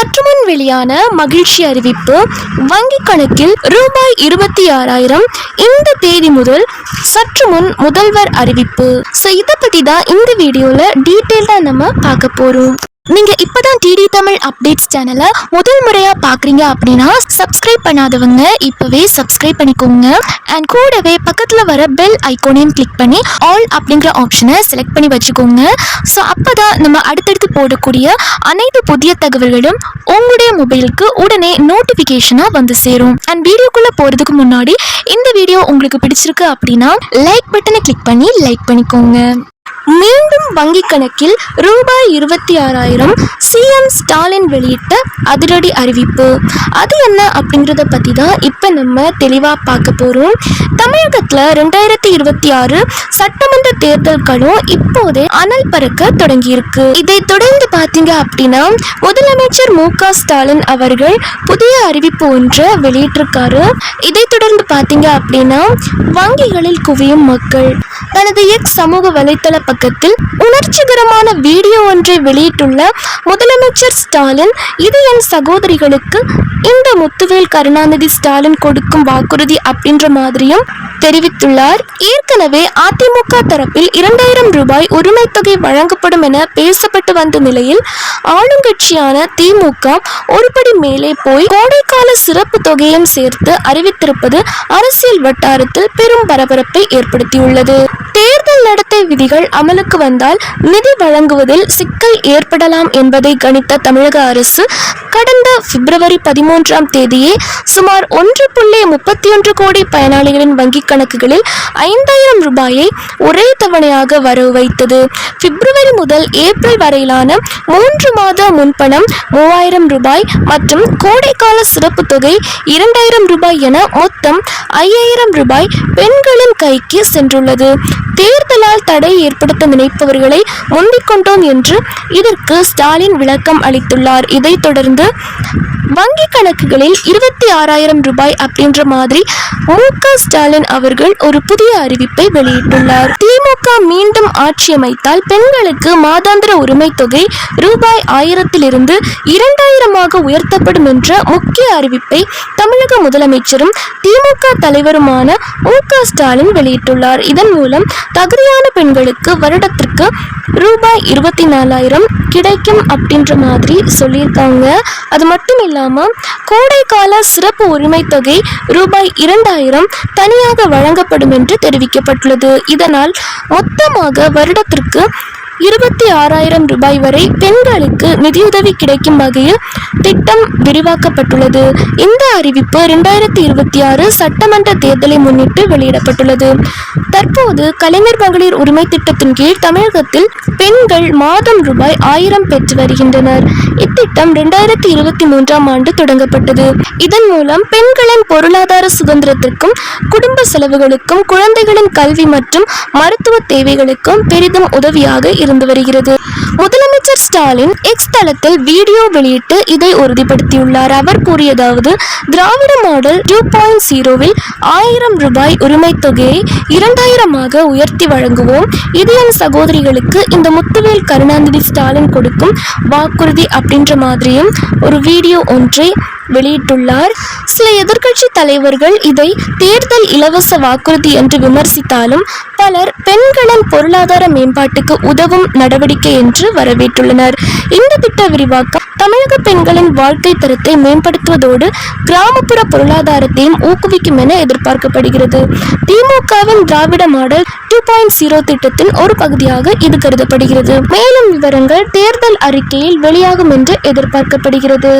சற்றுமுன் வெளியான மகிழ்ச்சி அறிவிப்பு. வங்கி கணக்கில் ரூபாய் 26,000 இந்த தேதி முதல் சற்று முன் முதல்வர் அறிவிப்பு. இதை பத்தி தான் இந்த வீடியோல டீட்டெயில்டா நம்ம பார்க்க போறோம். நீங்க இப்பதான் டிடி தமிழ் அப்டேட்ஸ் சேனலை முதல் முறையா பாக்குறீங்க அப்படின்னா சப்ஸ்கிரைப் பண்ணாதவங்க இப்பவே சப்ஸ்கிரைப் பண்ணிக்கோங்க. அண்ட் கூடவே பக்கத்துல வர பெல் ஐகானையும் கிளிக் பண்ணி ஆல் அப்படிங்கிற ஆப்ஷனை செலக்ட் பண்ணி வச்சுக்கோங்க. ஸோ அப்பதான் நம்ம அடுத்தடுத்து போடக்கூடிய அனைத்து புதிய தகவல்களும் உங்களுடைய மொபைலுக்கு உடனே நோட்டிபிகேஷனா வந்து சேரும். அண்ட் வீடியோக்குள்ள போறதுக்கு முன்னாடி இந்த வீடியோ உங்களுக்கு பிடிச்சிருக்கு அப்படின்னா லைக் பட்டனை கிளிக் பண்ணி லைக் பண்ணிக்கோங்க. மீண்டும் வங்கி கணக்கில் ரூபாய் 26,000 சிஎம் ஸ்டாலின் வெளியிட்ட அதிரடி அறிவிப்பு. அது என்ன அப்படிங்கிறத பற்றி தான் இப்போ நம்ம தெளிவாக பார்க்க போகிறோம். தமிழகத்தில் 2026 சட்டமன்ற தேர்தல்களும் இப்போதே அனல் பறக்க தொடங்கியிருக்கு. இதை தொடர்ந்து பார்த்தீங்க அப்படின்னா முதலமைச்சர் மு.க. ஸ்டாலின் அவர்கள் புதிய அறிவிப்பு ஒன்றை வெளியிட்டிருக்காரு. இதை தொடர்ந்து பார்த்தீங்க அப்படின்னா வங்கிகளில் குவியும் மக்கள் தனது எக்ஸ் சமூக வலைத்தள பக்கத்தில் உணர்ச்சிகரமான வீடியோ ஒன்றை வெளியிட்டுள்ள முதலமைச்சர் ஸ்டாலின், இது என் சகோதரிகளுக்கு இந்த முத்துவேல் கருணாநிதி ஸ்டாலின் கொடுக்கும் வாக்குறுதி அப்படின்ற மாதிரியும் தெரிவித்துள்ளார். ஏற்கனவே அதிமுக தரப்பில் 2,000 ரூபாய் உரிமை தொகை வழங்கப்படும் என பேசப்பட்டு வந்த நிலையில் ஆளுங்கட்சியான திமுக ஒருபடி மேலே போய் கோடைக்கால சிறப்பு தொகையும் சேர்த்து அறிவித்திருப்பது அரசியல் வட்டாரத்தில் பெரும் பரபரப்பை ஏற்படுத்தியுள்ளது. தேர்தல் நடத்தை விதிகள் அமலுக்கு வந்தால் நிதி வழங்குவதில் சிக்கல் ஏற்படலாம் என்பதை கணித்த தமிழக அரசு கடந்த பிப்ரவரி 13ஆம் தேதியே சுமார் 1.31 கோடி பயனாளிகளின் வங்கிக் கணக்குகளில் 5,000 ரூபாயை ஒரே தவணையாக வரவு வைத்தது. பிப்ரவரி முதல் ஏப்ரல் வரையிலான 3 மாத முன்பணம் 3,000 ரூபாய் மற்றும் கோடைக்கால சிறப்பு தொகை 2,000 ரூபாய் என மொத்தம் 5,000 ரூபாய் பெண்களின் கைக்கு சென்றுள்ளது. தேர்தலால் தடை ஏற்படுத்த நினைப்பவர்களை முந்திக் கொண்டோம் என்று இதற்கு ஸ்டாலின் விளக்கம் அளித்துள்ளார். இதைத் தொடர்ந்து வங்கி கணக்குகளில் 26,000 ரூபாய் அப்படின்ற மாதிரி மு.க. ஸ்டாலின் அவர்கள் ஒரு புதிய அறிவிப்பை வெளியிட்டுள்ளார். திமுக மீண்டும் ஆட்சி அமைத்தால் பெண்களுக்கு மாதாந்திர உரிமை தொகை ரூபாய் 1,000 2,000 உயர்த்தப்படும் என்ற முக்கிய அறிவிப்பை தமிழக முதலமைச்சரும் திமுக தலைவருமான மு.க. ஸ்டாலின் வெளியிட்டுள்ளார். இதன் மூலம் தகுதியான பெண்களுக்கு வருடத்திற்கு ரூபாய் 24,000 கிடைக்கும் அப்படின்ற மாதிரி சொல்லியிருக்காங்க. அது மட்டும் இல்லாம கோடைக்கால சிறப்பு உரிமை தொகை ரூபாய் 2,000 தனியாக வழங்கப்படும் என்று தெரிவிக்கப்பட்டுள்ளது. இதனால் மொத்தமாக வருடத்திற்கு 26,000 ரூபாய் வரை பெண்களுக்கு நிதியுதவி கிடைக்கும் வகையில் திட்டம் விரிவாக்கப்பட்டுள்ளது. இந்த அறிவிப்பு 2026 சட்டமன்ற தேர்தலை முன்னிட்டு வெளியிடப்பட்டுள்ளது. தற்போது கலைஞர் மகளிர் உரிமை திட்டத்தின் கீழ் தமிழகத்தில் பெண்கள் மாதம் ரூபாய் 1,000 பெற்று வருகின்றனர். இத்திட்டம் 2023ஆம் ஆண்டு தொடங்கப்பட்டது. இதன் மூலம் பெண்களின் பொருளாதார சுதந்திரத்திற்கும் குடும்ப செலவுகளுக்கும் குழந்தைகளின் கல்வி மற்றும் மருத்துவ தேவைகளுக்கும் பெரிதும் உதவியாக இருந்து வருகிறது. முதலமைச்சர் ஸ்டாலின் எக்ஸ் தளத்தில் வீடியோ வெளியிட்டு இதை உறுதிப்படுத்தியுள்ளார். அவர் கூறியதாவது, திராவிட மாடல் 2.0வில் 1,000 ரூபாய் உரிமை தொகையை 2,000 உயர்த்தி வழங்குவோம். இது என் சகோதரிகளுக்கு இந்த முத்துவேல் கருணாநிதி ஸ்டாலின் கொடுக்கும் வாக்குறுதி அப்படின்ற மாதிரியும் ஒரு வீடியோ ஒன்றை வெளியிட்டுள்ளார். சில எதிர்க்கட்சி தலைவர்கள் இதை தேர்தல் இலவச வாக்குறுதி என்று விமர்சித்தாலும் பலர் பெண்களின் பொருளாதார மேம்பாட்டுக்கு உதவும் நடவடிக்கை என்று வரவேற்றுள்ளனர். இந்த திட்ட விரிவாக்கம் தமிழக பெண்களின் வாழ்க்கை தரத்தை மேம்படுத்துவதோடு கிராமப்புற பொருளாதாரத்தையும் ஊக்குவிக்கும் என எதிர்பார்க்கப்படுகிறது. திமுகவின் திராவிட மாடல் 2.0 திட்டத்தின் ஒரு பகுதியாக இது கருதப்படுகிறது. மேலும் விவரங்கள் தேர்தல் அறிக்கையில் வெளியாகும் என்று எதிர்பார்க்கப்படுகிறது.